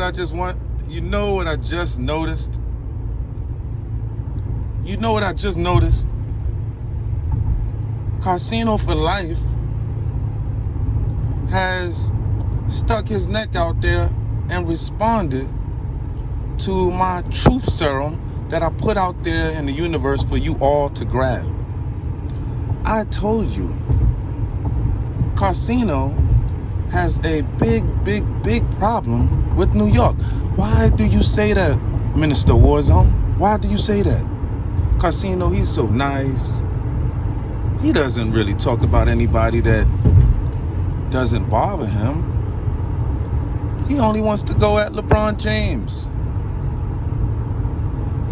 I just want? You know what I just noticed? You know what I just noticed? Karceno for Life has stuck his neck out there and responded to my truth serum that I put out there in the universe for you all to grab. I told you, Karceno has a big problem with New York. Why do you say that, Minister Warzone? Why do you say that? Karceno, he's so nice. He doesn't really talk about anybody that doesn't bother him. He only wants to go at LeBron James.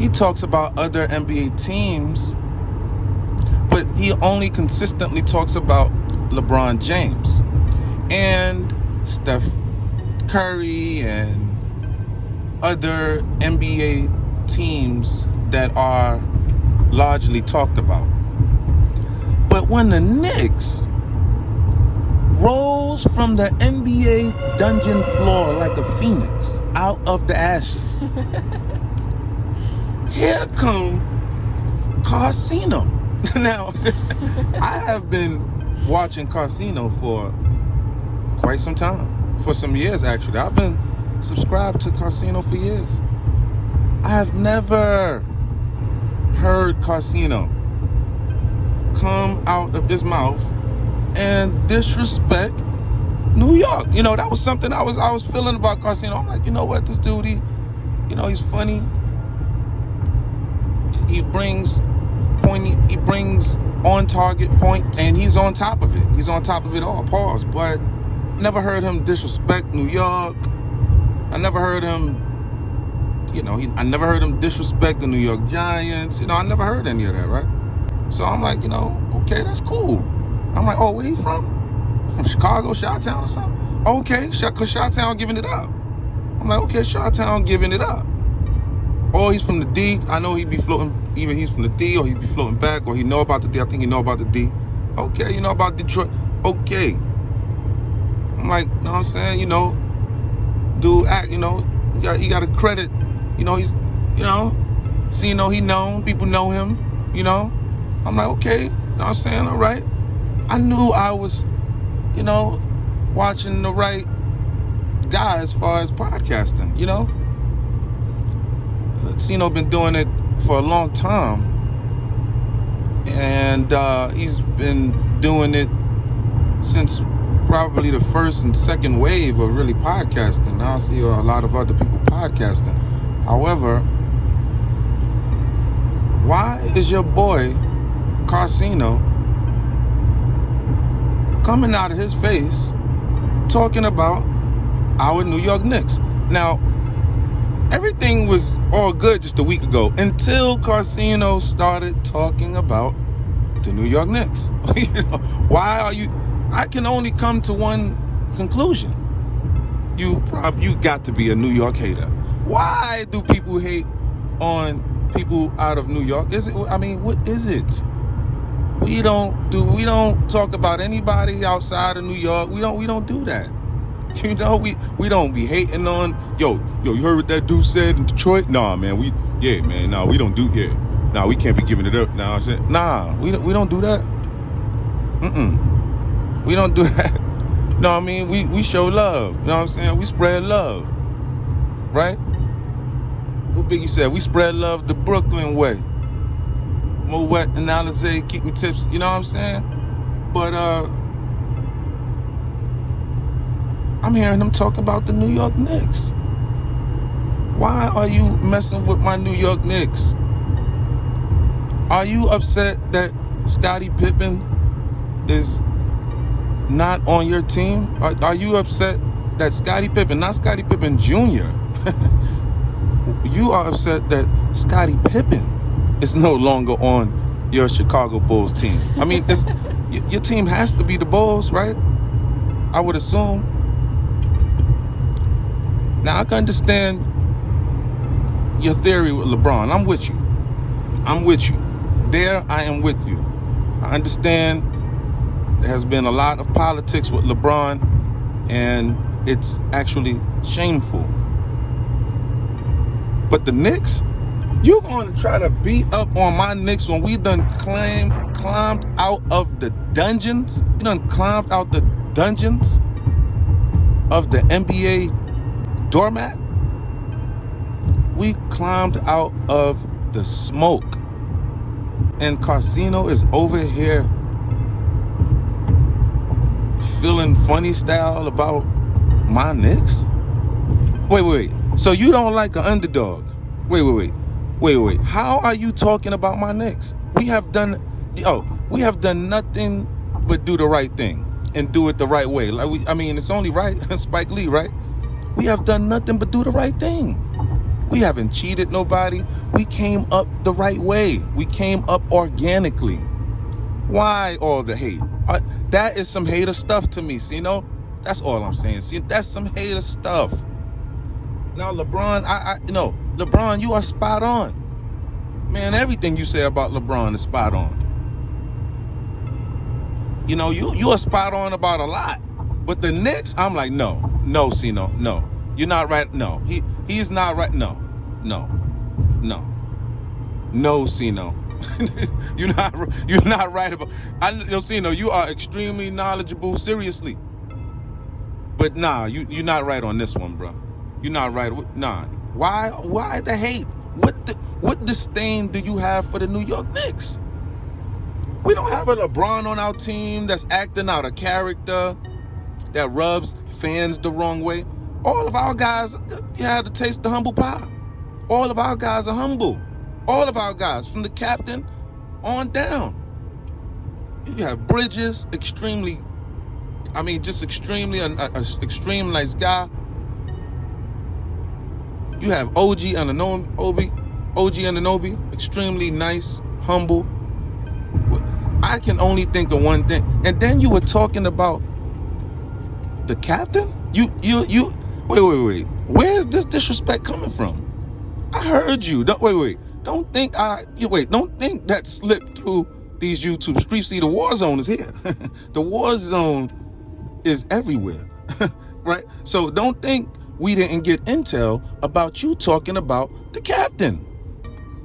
He talks about other NBA teams, but he only consistently talks about LeBron James and Steph Curry and other NBA teams that are largely talked about. But when the Knicks rolls from the NBA dungeon floor like a phoenix out of the ashes, here come Karceno. Now, I have been watching Karceno for quite some time, for some years actually. I've been subscribed to Karceno for years. I have never heard Karceno come out of his mouth and disrespect New York. You know, that was something I was feeling about Karceno. I'm like, you know what, this dude, he's funny. He brings on target points, and he's on top of it. He's on top of it all. Pause. But never heard him disrespect New York. I never heard him, I never heard him disrespect the New York Giants. I never heard any of that, right? So I'm like, okay, that's cool. I'm like, oh, where he from? From Chicago, Chi-Town or something? Okay, cause Chi-Town giving it up. I'm like, okay, Chi-Town giving it up. Or he's from the D. I know he'd be floating, either he's from the D or he'd be floating back, or he know about the D. I think he know about the D. Okay, you know about Detroit. Okay. I'm like, you know what I'm saying? Dude act, you got to credit, he's, he known, people know him, I'm like, okay, you know what I'm saying? All right. I knew I was, watching the right guy as far as podcasting, Karceno been doing it for a long time, and he's been doing it since probably the first and second wave of really podcasting. Now I see a lot of other people podcasting. However, why is your boy Karceno coming out of his face talking about our New York Knicks? Now, everything was all good just a week ago until Karceno started talking about the New York Knicks. Why are you? I can only come to one conclusion. You got to be a New York hater. Why do people hate on people out of New York? What is it? We don't talk about anybody outside of New York. We don't do that. We don't be hating on, yo, you heard what that dude said in Detroit? Nah, man, we don't do, Nah, we can't be giving it up. Nah, I said, nah, we don't do that. We don't do that. No, we show love. You know what I'm saying? We spread love. Right? What Biggie said, we spread love the Brooklyn way. More wet than Alizé, keep me tipsy. You know what I'm saying? But I'm hearing them talk about the New York Knicks. Why are you messing with my New York Knicks? Are you upset that Scottie Pippen is not on your team? Are you upset that Scottie Pippen, not Scottie Pippen Jr., you are upset that Scottie Pippen is no longer on your Chicago Bulls team? Your team has to be the Bulls, right? I would assume. Now, I can understand your theory with LeBron. I'm with you. There, I am with you. I understand there has been a lot of politics with LeBron, and it's actually shameful. But the Knicks, you going to try to beat up on my Knicks when we done climbed out of the dungeons? We done climbed out the dungeons of the NBA doormat? We climbed out of the smoke. And Karceno is over here feeling funny style about my Knicks? Wait. So you don't like an underdog? Wait. How are you talking about my Knicks? We have done nothing but do the right thing and do it the right way. It's only right. Spike Lee, right? We have done nothing but do the right thing. We haven't cheated nobody. We came up the right way. We came up organically. Why all the hate? That is some hater stuff to me, That's all I'm saying. See, that's some hater stuff. Now, LeBron, LeBron, you are spot on. Man, everything you say about LeBron is spot on. You are spot on about a lot. But the Knicks, I'm like, no, Cino, no. You're not right. No, he's not right. No, Cino. You're not right about. Cino, you are extremely knowledgeable. Seriously, but nah, you're not right on this one, bro. You're not right. Nah. Why the hate? What disdain do you have for the New York Knicks? We don't have a LeBron on our team that's acting out a character that rubs fans the wrong way. All of our guys, you had to taste the humble pie. All of our guys are humble. All of our guys, from the captain on down. You have Bridges, extremely extreme nice guy. You have OG Anunoby, extremely nice, humble. I can only think of one thing. And then you were talking about the captain? Wait. Where's this disrespect coming from? I heard you. Don't think that slipped through these YouTube streets. See, the war zone is here. The war zone is everywhere. Right? So don't think we didn't get intel about you talking about the captain.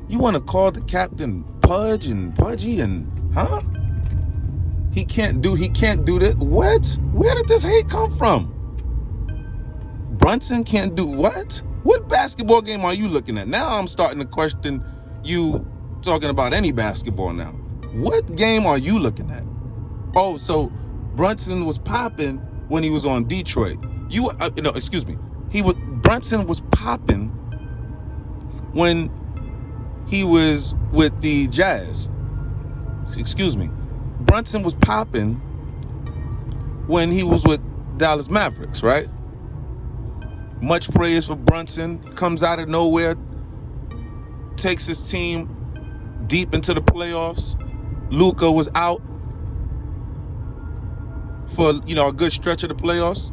You want to call the captain Pudge and Pudgy and huh? He can't do that. What? Where did this hate come from? Brunson can't do what? What basketball game are you looking at? Now I'm starting to question you talking about any basketball now. What game are you looking at? Oh, so Brunson was popping when he was on Detroit. Brunson was popping when he was with the Jazz. Brunson was popping when he was with Dallas Mavericks, right? Much praise for Brunson. He comes out of nowhere, takes his team deep into the playoffs. Luka was out for a good stretch of the playoffs.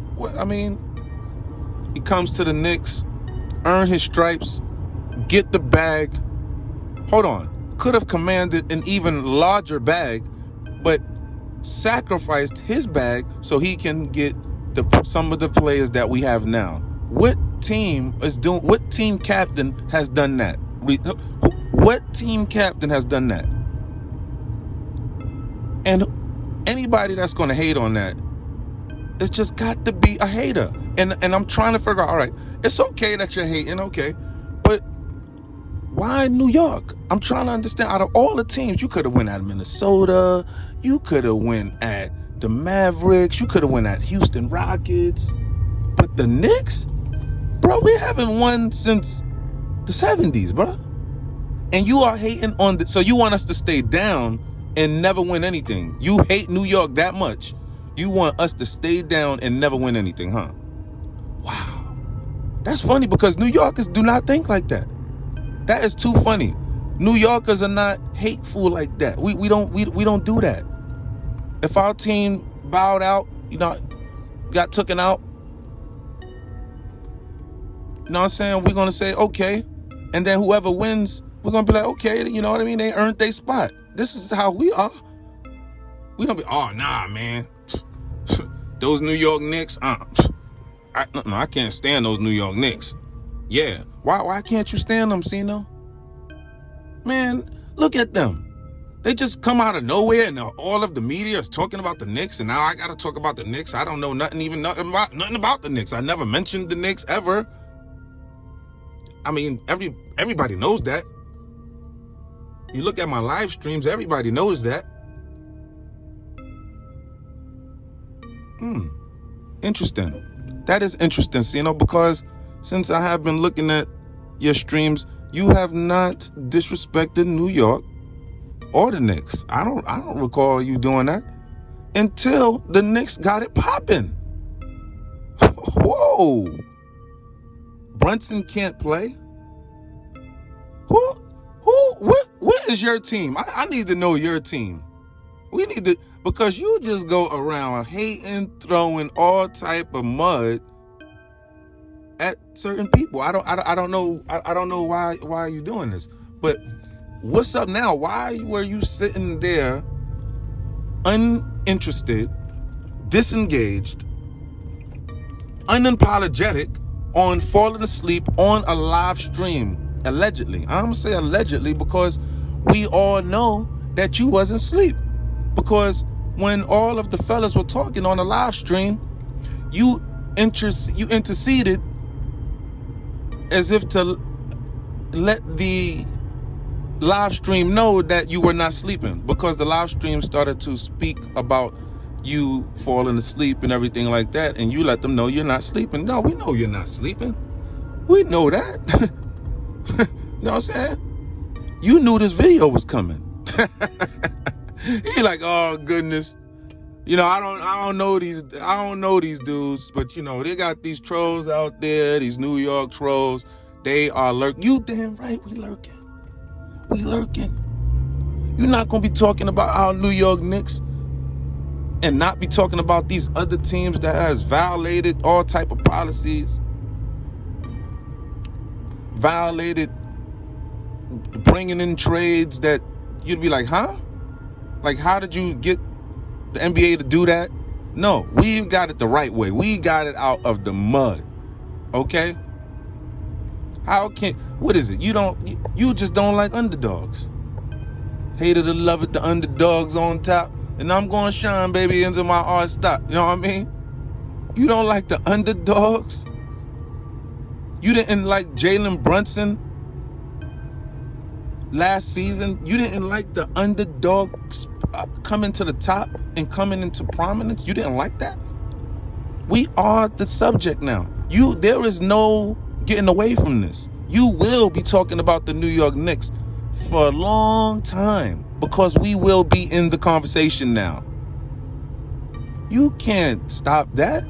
He comes to the Knicks, earn his stripes, get the bag. Hold on, could have commanded an even larger bag, but sacrificed his bag so he can get some of the players that we have now. What team captain has done that? What team captain has done that? And anybody that's going to hate on that, it's just got to be a hater. And I'm trying to figure out, all right, it's okay that you're hating, okay, but why New York? I'm trying to understand. Out of all the teams, you could have went at Minnesota, you could have went at the Mavericks, you could have went at Houston Rockets, but the Knicks, bro, we haven't won since the 70s, bro. And you are hating on so you want us to stay down and never win anything. You hate New York that much. You want us to stay down and never win anything, huh? Wow. That's funny because New Yorkers do not think like that. That is too funny. New Yorkers are not hateful like that. We don't do that. If our team bowed out, got taken out, you know what I'm saying? We're gonna say okay, and then whoever wins, we're gonna be like, okay, you know what I mean? They earned their spot. This is how we are. We don't be, oh nah, man. Those New York Knicks, I can't stand those New York Knicks. Yeah. Why can't you stand them, Cino? Man, look at them. They just come out of nowhere, and all of the media is talking about the Knicks, and now I gotta talk about the Knicks. I don't know nothing about the Knicks. I never mentioned the Knicks ever. I mean, everybody knows that. You look at my live streams, everybody knows that. Interesting. That is interesting, Cino, because since I have been looking at your streams, you have not disrespected New York or the Knicks. I don't recall you doing that until the Knicks got it popping. Whoa. Brunson can't play? What is your team? I need to know your team. We need to, because you just go around hating, throwing all type of mud at certain people. I don't know why you're doing this. But what's up now? Why were you sitting there uninterested, disengaged, unapologetic on falling asleep on a live stream? Allegedly. I'm gonna say allegedly because we all know that you wasn't asleep. Because when all of the fellas were talking on the live stream, you interceded as if to let the live stream know that you were not sleeping, because the live stream started to speak about you falling asleep and everything like that, and you let them know you're not sleeping. No, we know you're not sleeping. We know that. You know what I'm saying? You knew this video was coming. You're like, oh goodness. You know, I don't know these dudes, but you know, they got these trolls out there, these New York trolls. They are lurking. You damn right we lurking. We lurking. You're not gonna be talking about our New York Knicks and not be talking about these other teams that has violated all type of policies, violated bringing in trades that you'd be like, huh? Like, how did you get the NBA to do that? No, we got it the right way. We got it out of the mud. Okay? What is it? You just don't like underdogs. Hated to love it, the underdogs on top. And I'm going to shine, baby, into my art stop. You know what I mean? You don't like the underdogs? You didn't like Jalen Brunson last season? You didn't like the underdogs coming to the top and coming into prominence? You didn't like that? We are the subject now. There is no getting away from this. You will be talking about the New York Knicks for a long time because we will be in the conversation now. You can't stop that.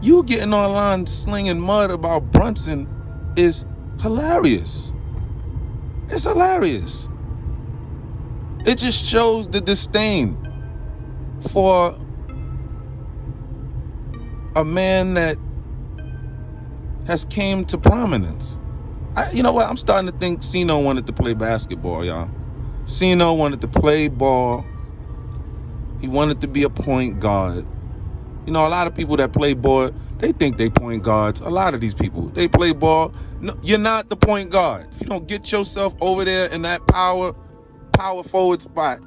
You getting online slinging mud about Brunson is hilarious. It's hilarious. It just shows the disdain for a man that has came to prominence. You know what? I'm starting to think Cino wanted to play basketball, y'all. Cino wanted to play ball. He wanted to be a point guard. You know, a lot of people that play ball, they think they point guards. A lot of these people, they play ball. No, you're not the point guard. If you don't get yourself over there in that power forward spot,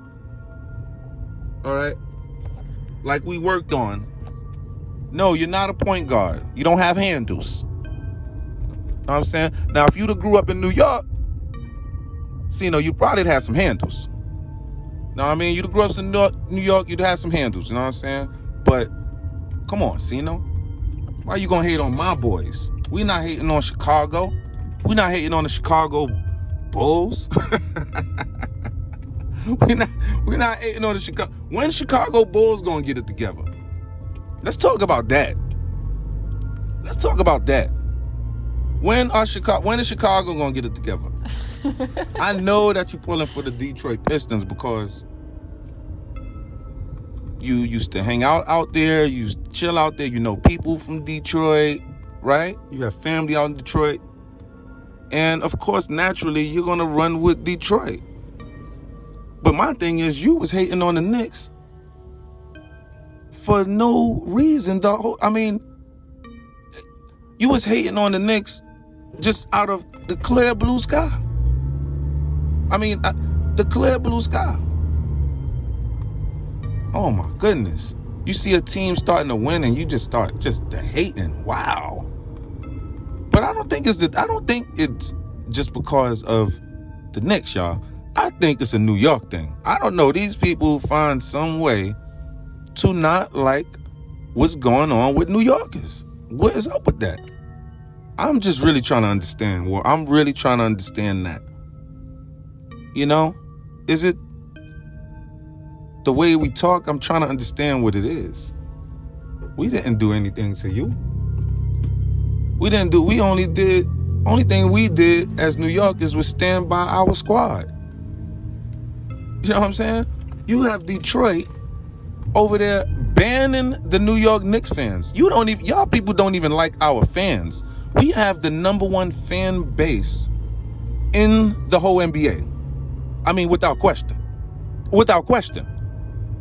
all right, like we worked on, no, you're not a point guard. You don't have handles. You know what I'm saying? Now, if you'd have grew up in New York, Cino, you probably had some handles. You know what I mean? You'd have grew up in New York, you'd have some handles. You know what I'm saying? But come on, Cino. Why are you gonna hate on my boys? We not hating on Chicago. We not hating on the Chicago Bulls. We're not hating on the Chicago. When Chicago Bulls gonna get it together? Let's talk about that. Let's talk about that. When is Chicago gonna get it together? I know that you're pulling for the Detroit Pistons because you used to hang out there, you used to chill out there, you know people from Detroit, right? You have family out in Detroit. And of course, naturally, you're gonna run with Detroit. But my thing is, you was hating on the Knicks for no reason. I mean, You was hating on the Knicks just out of the clear blue sky. I mean, the clear blue sky. Oh my goodness. You see a team starting to win and you just start just hating. Wow. But I don't think it's just because of the Knicks, y'all. I think it's a New York thing. I don't know. These people find some way to not like what's going on with New Yorkers. What is up with that? I'm just really trying to understand. Well, I'm really trying to understand that. You know, is it the way we talk? I'm trying to understand what it is. We didn't do anything to you. Only thing we did as New Yorkers was stand by our squad. You know what I'm saying? You have Detroit over there banning the New York Knicks fans. Y'all people don't even like our fans. We have the #1 fan base in the whole NBA. I mean, without question. Without question.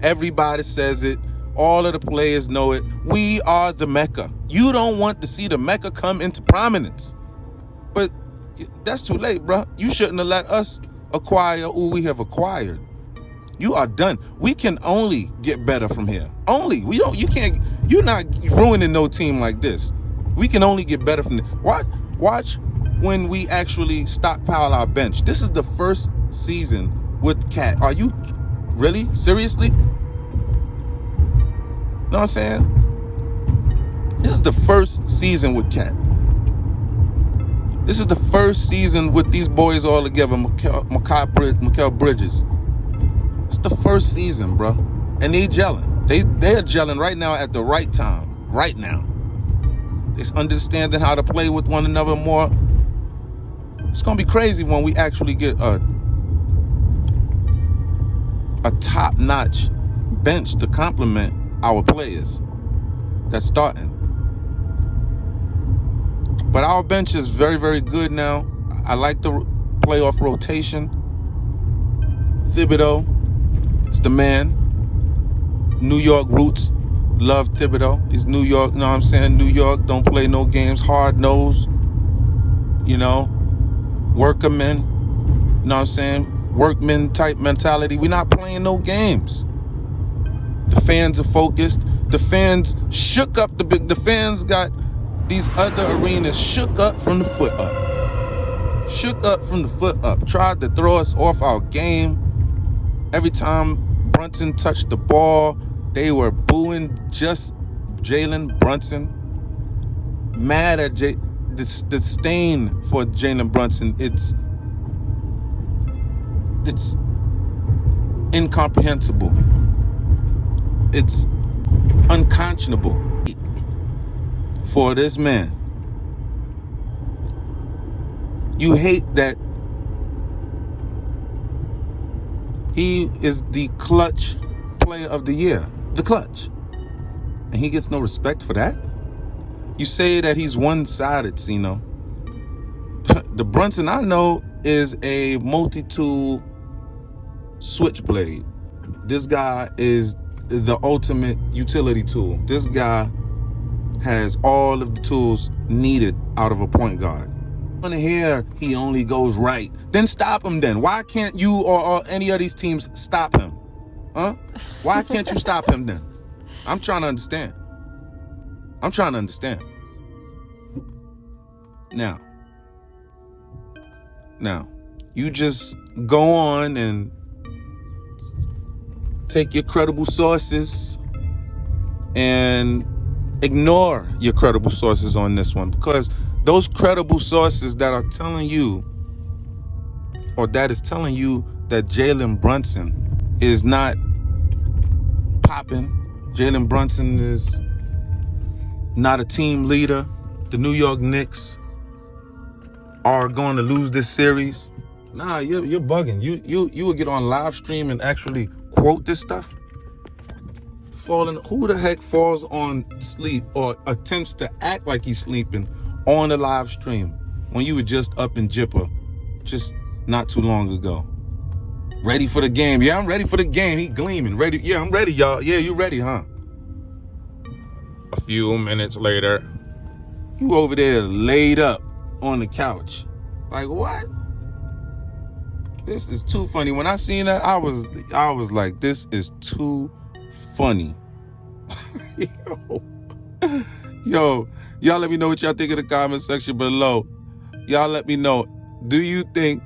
Everybody says it. All of the players know it. We are the Mecca. You don't want to see the Mecca come into prominence. But that's too late, bro. You shouldn't have let us acquire who we have acquired. You are done. We can only get better from here. Only. You're not ruining no team like this. We can only get better from this. Watch when we actually stockpile our bench. This is the first season with Cat. Are you really? Seriously? Know what I'm saying? This is the first season with Cat. This is the first season with these boys all together, Mikal Bridges. It's the first season, bro. And they gelling. They're gelling right now at the right time. Right now. They're understanding how to play with one another more. It's going to be crazy when we actually get a top-notch bench to complement our players that's starting. But our bench is very, very good now. I like the playoff rotation. Thibodeau is the man. New York roots. Love Thibodeau. He's New York, you know what I'm saying? New York don't play no games. Hard nose. You know. Workermen. You know what I'm saying? Workman type mentality. We're not playing no games. The fans are focused. The fans shook up the fans got these other arenas shook up from the foot up. Shook up from the foot up. Tried to throw us off our game. Every time Brunson touched the ball, they were booing just Jalen Brunson. Mad at the disdain for Jalen Brunson. It's incomprehensible. It's unconscionable for this man. You hate that he is the clutch player of the year. The clutch. And he gets no respect for that? You say that he's one-sided, Cino. The Brunson I know is a multi-tool switchblade. This guy is the ultimate utility tool. This guy has all of the tools needed out of a point guard. Want to hear he only goes right? Then stop him then. Why can't you or any of these teams stop him? Huh? Why can't you stop him then? I'm trying to understand. I'm trying to understand. Now, you just go on and take your credible sources and ignore your credible sources on this one, because those credible sources that are telling you, or that is telling you that Jalen Brunson is not popping, Jalen Brunson is not a team leader, the New York Knicks are going to lose this series. Nah, you're bugging. You would get on live stream and actually quote this stuff. Who the heck falls on sleep or attempts to act like he's sleeping on the live stream when you were just up in Jipper just not too long ago? Ready for the game? Yeah, I'm ready for the game. He gleaming. Ready? Yeah, I'm ready, y'all. Yeah, you ready, huh? A few minutes later. You over there laid up on the couch. Like, what? This is too funny. When I seen that, I was like, this is too funny. Yo, y'all let me know what y'all think in the comment section below. Y'all let me know. Do you think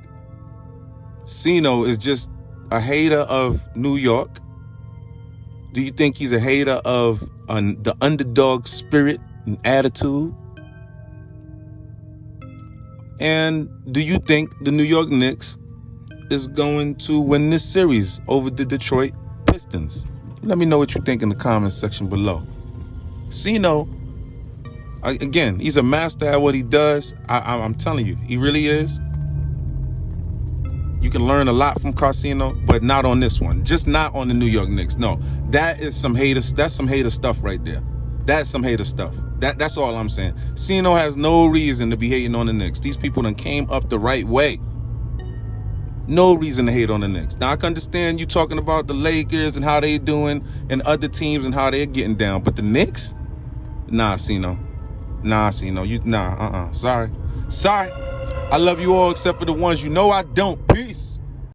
Karceno is just a hater of New York? Do you think he's a hater of the underdog spirit and attitude? And do you think the New York Knicks is going to win this series over the Detroit Pistons? Let me know what you think in the comment section below. Karceno, again, he's a master at what he does. I'm telling you, he really is. You can learn a lot from Karceno, but not on this one. Just not on the New York Knicks. No, that is some haters. That's some hater stuff right there. That's some hater stuff. That's all I'm saying. Karceno has no reason to be hating on the Knicks. These people done came up the right way. No reason to hate on the Knicks. Now, I can understand you talking about the Lakers and how they doing and other teams and how they're getting down. But the Knicks? Nah, Karceno. Nah, Karceno. Sorry. I love you all except for the ones you know I don't. Peace.